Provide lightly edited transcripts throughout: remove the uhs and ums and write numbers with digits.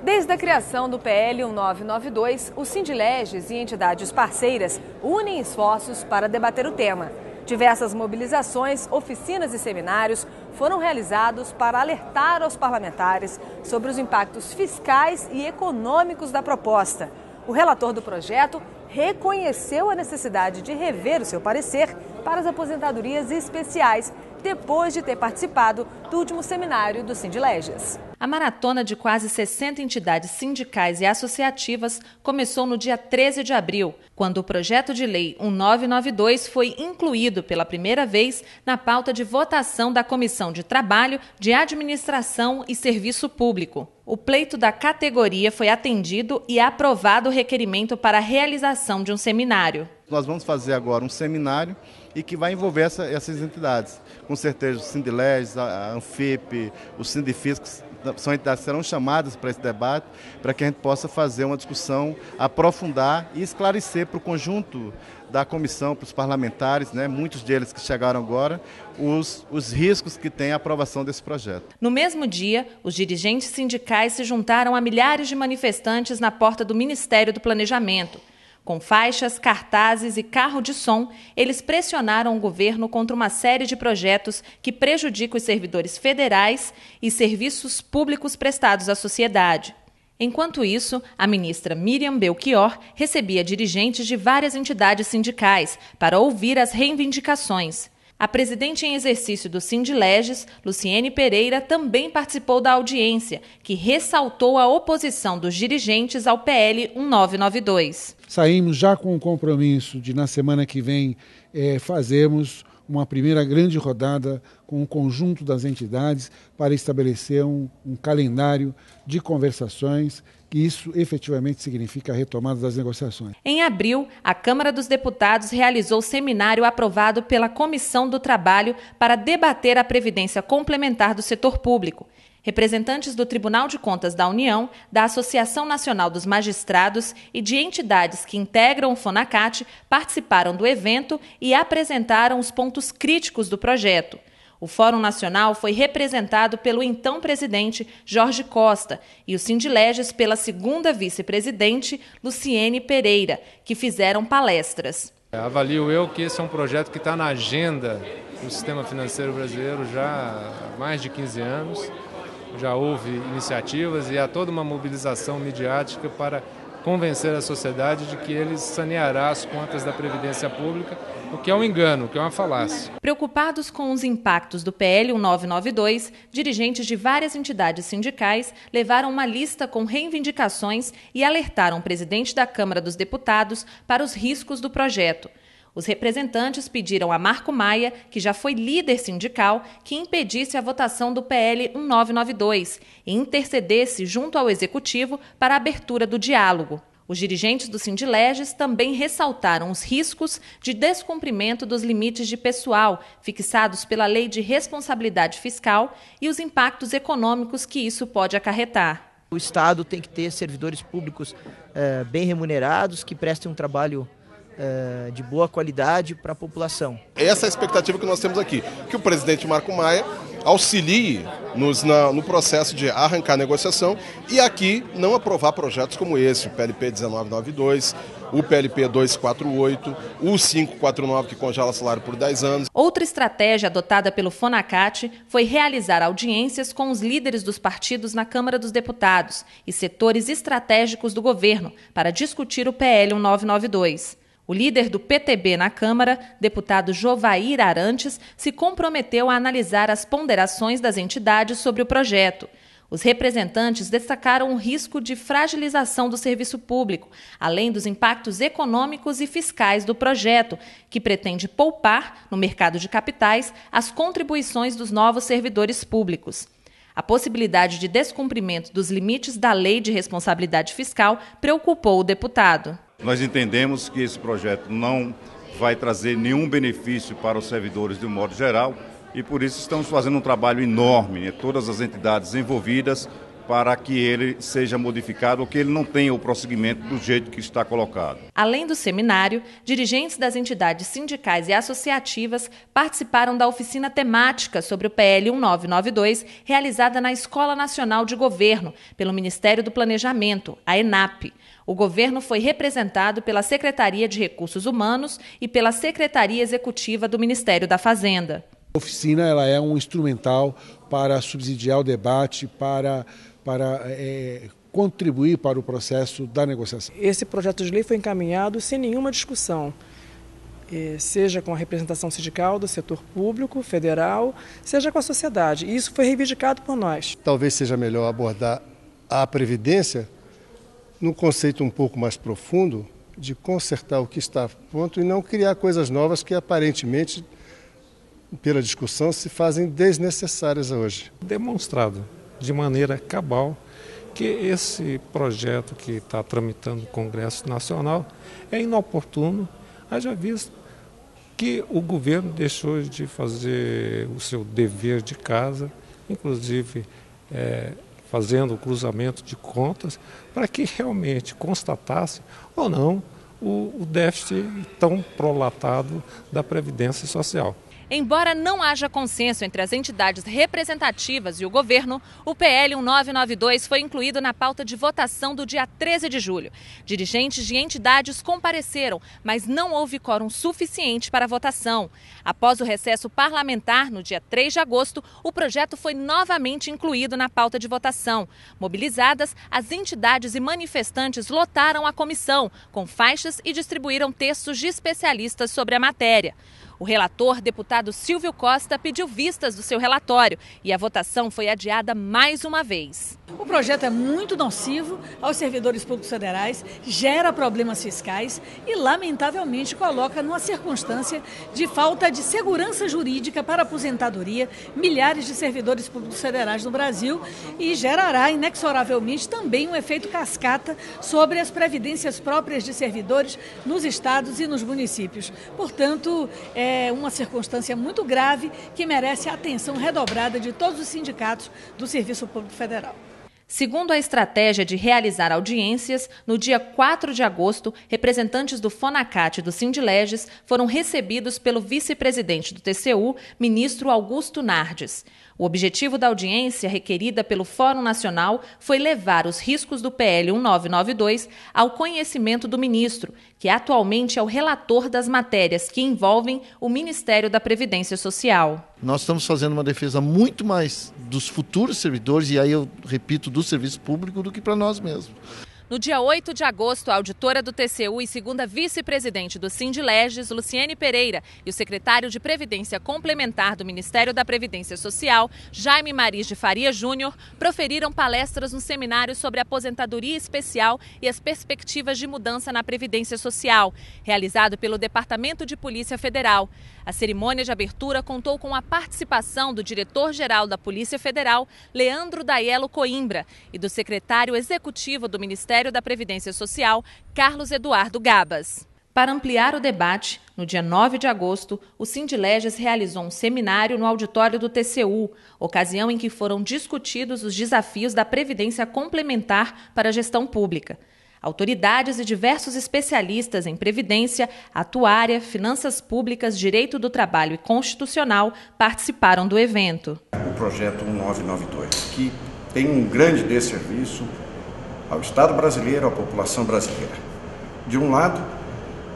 Desde a criação do PL 1992, o Sindileges e entidades parceiras unem esforços para debater o tema. Diversas mobilizações, oficinas e seminários foram realizados para alertar aos parlamentares sobre os impactos fiscais e econômicos da proposta. O relator do projeto reconheceu a necessidade de rever o seu parecer para as aposentadorias especiais, depois de ter participado do último seminário do Sindileges. A maratona de quase 60 entidades sindicais e associativas começou no dia 13 de abril, quando o projeto de lei 1992 foi incluído pela primeira vez na pauta de votação da Comissão de Trabalho, de Administração e Serviço Público. O pleito da categoria foi atendido e aprovado o requerimento para a realização de um seminário. Nós vamos fazer agora um seminário e que vai envolver essas entidades. Com certeza o Sindileges, a Anfip, o Sindifisco, são entidades que serão chamadas para esse debate, para que a gente possa fazer uma discussão, aprofundar e esclarecer para o conjunto da comissão, para os parlamentares, muitos deles que chegaram agora, os riscos que tem a aprovação desse projeto. No mesmo dia, os dirigentes sindicais se juntaram a milhares de manifestantes na porta do Ministério do Planejamento. Com faixas, cartazes e carro de som, eles pressionaram o governo contra uma série de projetos que prejudicam os servidores federais e serviços públicos prestados à sociedade. Enquanto isso, a ministra Miriam Belchior recebia dirigentes de várias entidades sindicais para ouvir as reivindicações. A presidente em exercício do Sindileges, Luciene Pereira, também participou da audiência, que ressaltou a oposição dos dirigentes ao PL 1992. Saímos já com o compromisso de, na semana que vem, fazermos uma primeira grande rodada com o conjunto das entidades para estabelecer um calendário de conversações, que isso efetivamente significa a retomada das negociações. Em abril, a Câmara dos Deputados realizou seminário aprovado pela Comissão do Trabalho para debater a previdência complementar do setor público. Representantes do Tribunal de Contas da União, da Associação Nacional dos Magistrados e de entidades que integram o FONACAT participaram do evento e apresentaram os pontos críticos do projeto. O Fórum Nacional foi representado pelo então presidente Jorge Costa e o Sindileges pela segunda vice-presidente Luciene Pereira, que fizeram palestras. Avalio eu que esse é um projeto que está na agenda do sistema financeiro brasileiro já há mais de 15 anos. Já houve iniciativas e há toda uma mobilização midiática para convencer a sociedade de que ele saneará as contas da Previdência Pública, o que é um engano, o que é uma falácia. Preocupados com os impactos do PL 1992, dirigentes de várias entidades sindicais levaram uma lista com reivindicações e alertaram o presidente da Câmara dos Deputados para os riscos do projeto. Os representantes pediram a Marco Maia, que já foi líder sindical, que impedisse a votação do PL 1992 e intercedesse junto ao Executivo para a abertura do diálogo. Os dirigentes do Sindileges também ressaltaram os riscos de descumprimento dos limites de pessoal fixados pela Lei de Responsabilidade Fiscal e os impactos econômicos que isso pode acarretar. O Estado tem que ter servidores públicos bem remunerados, que prestem um trabalho de boa qualidade para a população. Essa é a expectativa que nós temos aqui, que o presidente Marco Maia auxilie no processo de arrancar a negociação e aqui não aprovar projetos como esse, o PLP 1992, o PLP 248, o 549 que congela salário por 10 anos. Outra estratégia adotada pelo FONACAT foi realizar audiências com os líderes dos partidos na Câmara dos Deputados e setores estratégicos do governo para discutir o PL 1992. O líder do PTB na Câmara, deputado Jovair Arantes, se comprometeu a analisar as ponderações das entidades sobre o projeto. Os representantes destacaram o risco de fragilização do serviço público, além dos impactos econômicos e fiscais do projeto, que pretende poupar, no mercado de capitais, as contribuições dos novos servidores públicos. A possibilidade de descumprimento dos limites da Lei de Responsabilidade Fiscal preocupou o deputado. Nós entendemos que esse projeto não vai trazer nenhum benefício para os servidores de um modo geral e por isso estamos fazendo um trabalho enorme, todas as entidades envolvidas, para que ele seja modificado ou que ele não tenha o prosseguimento do jeito que está colocado. Além do seminário, dirigentes das entidades sindicais e associativas participaram da oficina temática sobre o PL 1992, realizada na Escola Nacional de Governo, pelo Ministério do Planejamento, a ENAP. O governo foi representado pela Secretaria de Recursos Humanos e pela Secretaria Executiva do Ministério da Fazenda. A oficina ela é um instrumental para subsidiar o debate, para contribuir para o processo da negociação. Esse projeto de lei foi encaminhado sem nenhuma discussão, seja com a representação sindical do setor público, federal, seja com a sociedade. E isso foi reivindicado por nós. Talvez seja melhor abordar a Previdência num conceito um pouco mais profundo de consertar o que está pronto e não criar coisas novas que aparentemente, pela discussão, se fazem desnecessárias hoje. Demonstrado de maneira cabal que esse projeto que está tramitando no Congresso Nacional é inoportuno, haja visto que o governo deixou de fazer o seu dever de casa, inclusive fazendo o cruzamento de contas, para que realmente constatasse ou não o déficit tão prolatado da Previdência Social. Embora não haja consenso entre as entidades representativas e o governo, o PL 1992 foi incluído na pauta de votação do dia 13 de julho. Dirigentes de entidades compareceram, mas não houve quórum suficiente para a votação. Após o recesso parlamentar, no dia 3 de agosto, o projeto foi novamente incluído na pauta de votação. Mobilizadas, as entidades e manifestantes lotaram a comissão, com faixas e distribuíram textos de especialistas sobre a matéria. O relator, deputado Silvio Costa, pediu vistas do seu relatório e a votação foi adiada mais uma vez. O projeto é muito nocivo aos servidores públicos federais, gera problemas fiscais e, lamentavelmente, coloca numa circunstância de falta de segurança jurídica para a aposentadoria milhares de servidores públicos federais no Brasil e gerará, inexoravelmente, também um efeito cascata sobre as previdências próprias de servidores nos estados e nos municípios. Portanto, é uma circunstância muito grave que merece a atenção redobrada de todos os sindicatos do Serviço Público Federal. Segundo a estratégia de realizar audiências, no dia 4 de agosto, representantes do FONACAT e do Sindileges foram recebidos pelo vice-presidente do TCU, ministro Augusto Nardes. O objetivo da audiência, requerida pelo Fórum Nacional, foi levar os riscos do PL 1992 ao conhecimento do ministro, que atualmente é o relator das matérias que envolvem o Ministério da Previdência Social. Nós estamos fazendo uma defesa muito mais dos futuros servidores, e aí eu repito, do serviço público, do que para nós mesmos. No dia 8 de agosto, a auditora do TCU e segunda vice-presidente do Sindileges, Luciene Pereira, e o secretário de Previdência Complementar do Ministério da Previdência Social, Jaime Maris de Faria Júnior, proferiram palestras no seminário sobre aposentadoria especial e as perspectivas de mudança na Previdência Social, realizado pelo Departamento de Polícia Federal. A cerimônia de abertura contou com a participação do diretor-geral da Polícia Federal, Leandro Daiello Coimbra, e do secretário executivo do Ministério da Previdência Social, Carlos Eduardo Gabas. Para ampliar o debate, no dia 9 de agosto, o Sindileges realizou um seminário no auditório do TCU, ocasião em que foram discutidos os desafios da Previdência Complementar para a gestão pública. Autoridades e diversos especialistas em previdência, atuária, finanças públicas, direito do trabalho e constitucional participaram do evento. O projeto 1992, que tem um grande desserviço ao Estado brasileiro, à população brasileira. De um lado,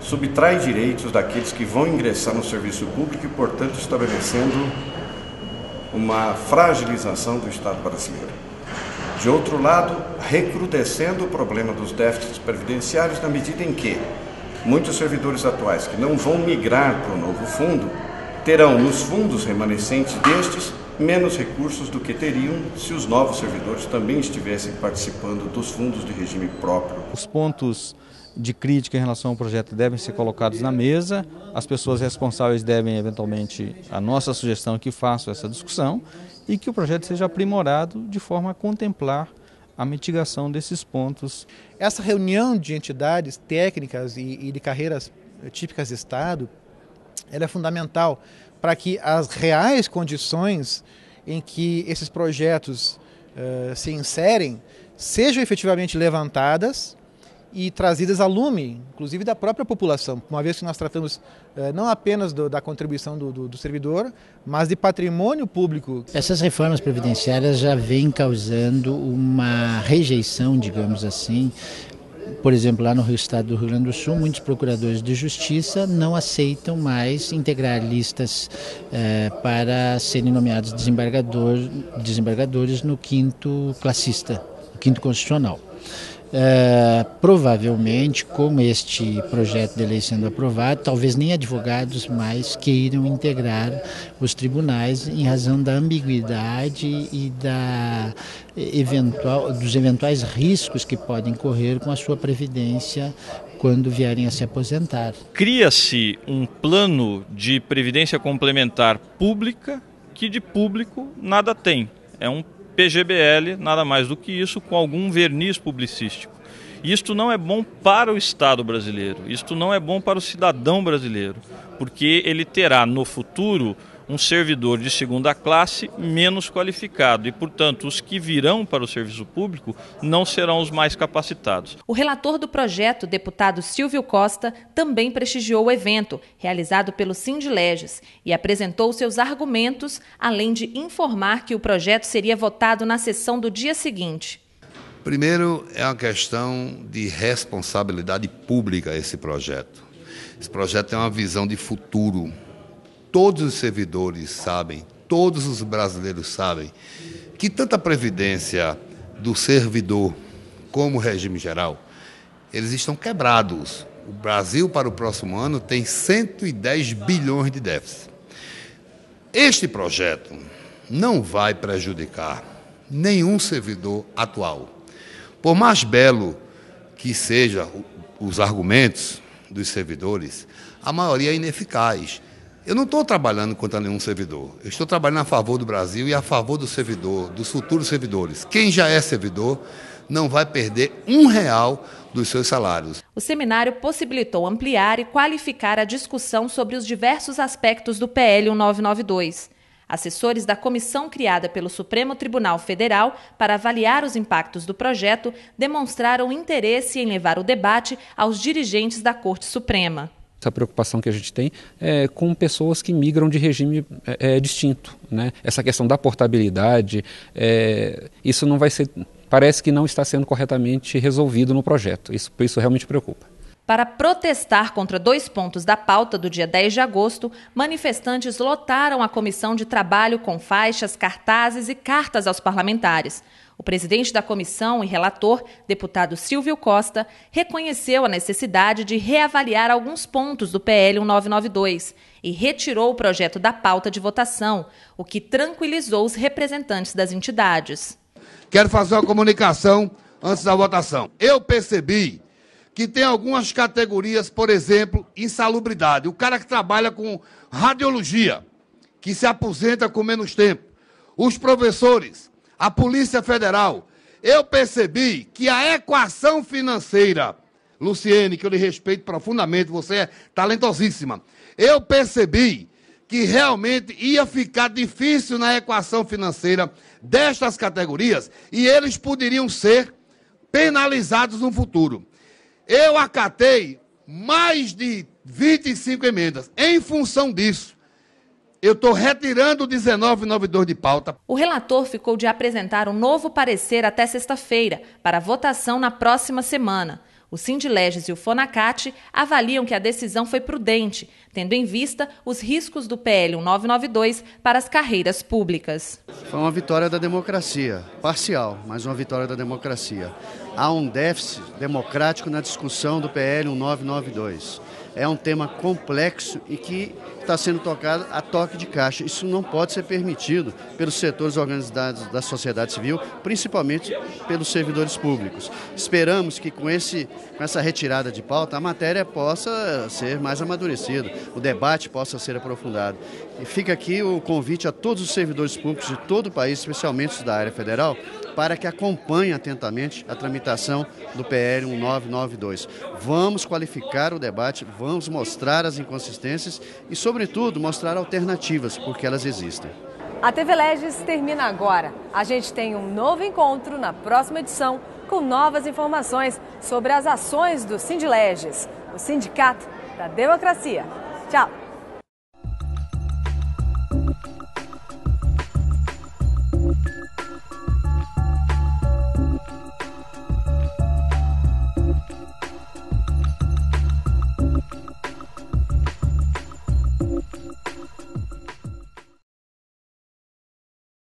subtrai direitos daqueles que vão ingressar no serviço público e, portanto, estabelecendo uma fragilização do Estado brasileiro. De outro lado, recrudescendo o problema dos déficits previdenciários na medida em que muitos servidores atuais que não vão migrar para o novo fundo terão nos fundos remanescentes destes menos recursos do que teriam se os novos servidores também estivessem participando dos fundos de regime próprio. Os pontos de crítica em relação ao projeto devem ser colocados na mesa, as pessoas responsáveis devem, eventualmente, a nossa sugestão é que façam essa discussão e que o projeto seja aprimorado de forma a contemplar a mitigação desses pontos. Essa reunião de entidades técnicas e de carreiras típicas de Estado, ela é fundamental para que as reais condições em que esses projetos se inserem sejam efetivamente levantadas e trazidas a lume, inclusive da própria população, uma vez que nós tratamos não apenas da contribuição do servidor, mas de patrimônio público. Essas reformas previdenciárias já vêm causando uma rejeição, digamos assim. Por exemplo, lá no estado do Rio Grande do Sul, muitos procuradores de justiça não aceitam mais integrar listas para serem nomeados desembargadores no 5º classista, no 5º constitucional. Provavelmente, com este projeto de lei sendo aprovado, talvez nem advogados mais queiram integrar os tribunais em razão da ambiguidade e dos eventuais riscos que podem correr com a sua previdência quando vierem a se aposentar. Cria-se um plano de previdência complementar pública que de público nada tem. É um PGBL, nada mais do que isso, com algum verniz publicístico. Isto não é bom para o Estado brasileiro, isto não é bom para o cidadão brasileiro, porque ele terá no futuro um servidor de segunda classe menos qualificado e, portanto, os que virão para o serviço público não serão os mais capacitados. O relator do projeto, deputado Silvio Costa, também prestigiou o evento, realizado pelo Sindileges, e apresentou seus argumentos, além de informar que o projeto seria votado na sessão do dia seguinte. Primeiro, é uma questão de responsabilidade pública esse projeto. Esse projeto tem uma visão de futuro. Todos os servidores sabem, todos os brasileiros sabem, que tanto a previdência do servidor como o regime geral, eles estão quebrados. O Brasil, para o próximo ano, tem 110 bilhões de déficit. Este projeto não vai prejudicar nenhum servidor atual. Por mais belo que sejam os argumentos dos servidores, a maioria é ineficaz. Eu não estou trabalhando contra nenhum servidor. Eu estou trabalhando a favor do Brasil e a favor do servidor, dos futuros servidores. Quem já é servidor não vai perder R$1 dos seus salários. O seminário possibilitou ampliar e qualificar a discussão sobre os diversos aspectos do PL 1992. Assessores da comissão criada pelo Supremo Tribunal Federal para avaliar os impactos do projeto demonstraram interesse em levar o debate aos dirigentes da Corte Suprema. Essa preocupação que a gente tem é com pessoas que migram de regime distinto, né? Essa questão da portabilidade, isso não vai ser, parece que não está sendo corretamente resolvido no projeto. Isso realmente preocupa. Para protestar contra 2 pontos da pauta do dia 10 de agosto, manifestantes lotaram a comissão de trabalho com faixas, cartazes e cartas aos parlamentares. O presidente da comissão e relator, deputado Silvio Costa, reconheceu a necessidade de reavaliar alguns pontos do PL 1992 e retirou o projeto da pauta de votação, o que tranquilizou os representantes das entidades. Quero fazer uma comunicação antes da votação. Eu percebi que tem algumas categorias, por exemplo, insalubridade. O cara que trabalha com radiologia, que se aposenta com menos tempo. Os professores, a Polícia Federal. Eu percebi que a equação financeira, Luciene, que eu lhe respeito profundamente, você é talentosíssima. Eu percebi que realmente ia ficar difícil na equação financeira destas categorias e eles poderiam ser penalizados no futuro. Eu acatei mais de 25 emendas. Em função disso, eu estou retirando o 1992 de pauta. O relator ficou de apresentar um novo parecer até sexta-feira, para votação na próxima semana. O Sindileges e o Fonacate avaliam que a decisão foi prudente, tendo em vista os riscos do PL 1992 para as carreiras públicas. Foi uma vitória da democracia, parcial, mas uma vitória da democracia. Há um déficit democrático na discussão do PL 1992. É um tema complexo e que está sendo tocado a toque de caixa. Isso não pode ser permitido pelos setores organizados da sociedade civil, principalmente pelos servidores públicos. Esperamos que com essa retirada de pauta a matéria possa ser mais amadurecida, o debate possa ser aprofundado. E fica aqui o convite a todos os servidores públicos de todo o país, especialmente os da área federal, para que acompanhem atentamente a tramitação do PL 1992. Vamos qualificar o debate, vamos mostrar as inconsistências e, sobretudo, mostrar alternativas, porque elas existem. A TV Leges termina agora. A gente tem um novo encontro na próxima edição com novas informações sobre as ações do Sindileges, o Sindicato da Democracia. Tchau!